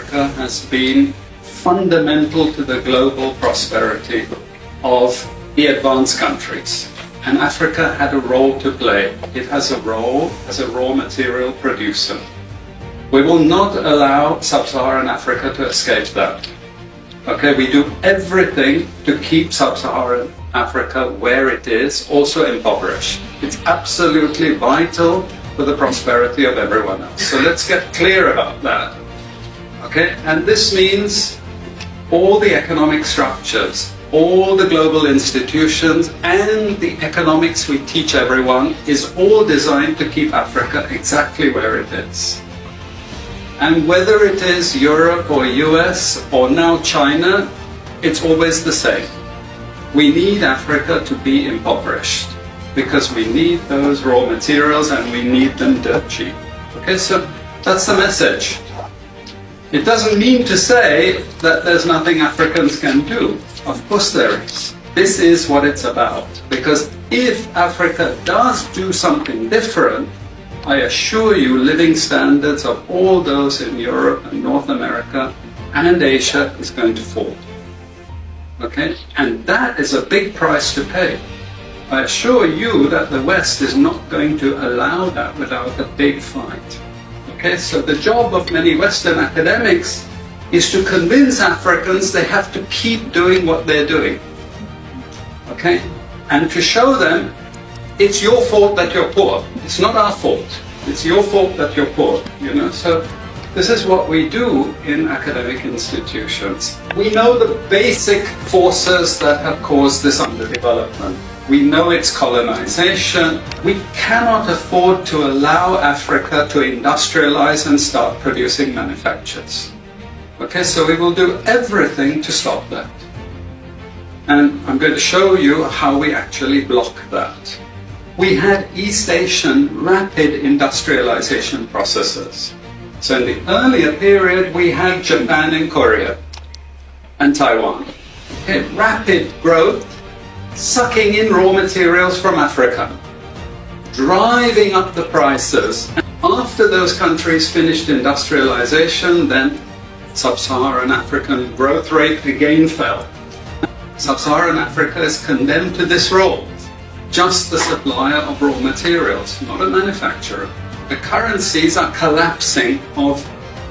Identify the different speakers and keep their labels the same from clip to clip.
Speaker 1: Africa has been fundamental to the global prosperity of the advanced countries. And Africa had a role to play. It has a role as a raw material producer. We will not allow Sub-Saharan Africa to escape that. Okay, we do everything to keep Sub-Saharan Africa where it is, also impoverished. It's absolutely vital for the prosperity of everyone else. So let's get clear about that. Okay, and this means all the economic structures, all the global institutions, and the economics we teach everyone is all designed to keep Africa exactly where it is. And whether it is Europe or US or now China, it's always the same. We need Africa to be impoverished because we need those raw materials and we need them dirt cheap. Okay, so that's the message. It doesn't mean to say that there's nothing Africans can do. Of course there is. This is what it's about. Because if Africa does do something different, I assure you living standards of all those in Europe and North America and Asia is going to fall. Okay? And that is a big price to pay. I assure you that the West is not going to allow that without a big fight. Okay, so the job of many Western academics is to convince Africans they have to keep doing what they're doing. Okay? And to show them it's your fault that you're poor. It's not our fault. It's your fault that you're poor. You know, so this is what we do in academic institutions. We know the basic forces that have caused this underdevelopment. We know it's colonization. We cannot afford to allow Africa to industrialize and start producing manufactures. Okay, so we will do everything to stop that. And I'm going to show you how we actually block that. We had East Asian rapid industrialization processes. So in the earlier period, we had Japan and Korea and Taiwan. Okay, rapid growth, sucking in raw materials from Africa, driving up the prices. And after those countries finished industrialization, then Sub-Saharan African growth rate again fell. Sub-Saharan Africa is condemned to this role, just the supplier of raw materials, not a manufacturer. The currencies are collapsing of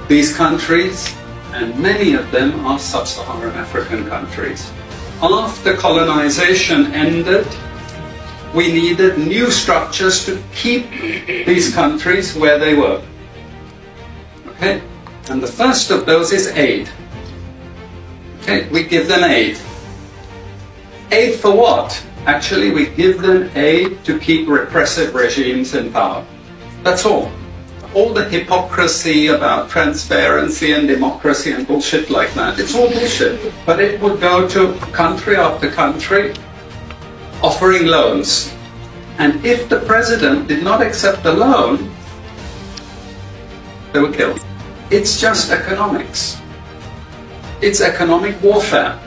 Speaker 1: these countries, and many of them are Sub-Saharan African countries. After colonization ended, we needed new structures to keep these countries where they were. Okay? And the first of those is aid. Okay? We give them aid. Aid for what? Actually, we give them aid to keep repressive regimes in power. That's all. All the hypocrisy about transparency and democracy and bullshit like that, it's all bullshit. But it would go to country after country offering loans. And if the president did not accept the loan, they were killed. It's just economics. It's economic warfare.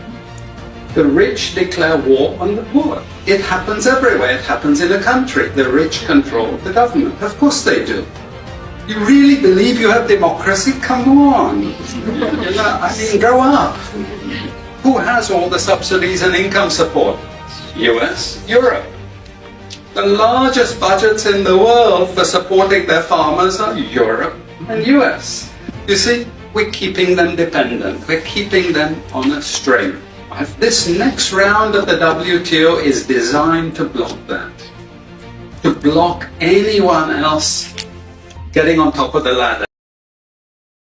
Speaker 1: The rich declare war on the poor. It happens everywhere. It happens in a country. The rich control the government. Of course they do. You really believe you have democracy? Come on. You know, I mean, grow up. Who has all the subsidies and income support? US, Europe. The largest budgets in the world for supporting their farmers are Europe and US. You see, we're keeping them dependent. We're keeping them on a string. This next round of the WTO is designed to block that. To block anyone else getting on top of the ladder.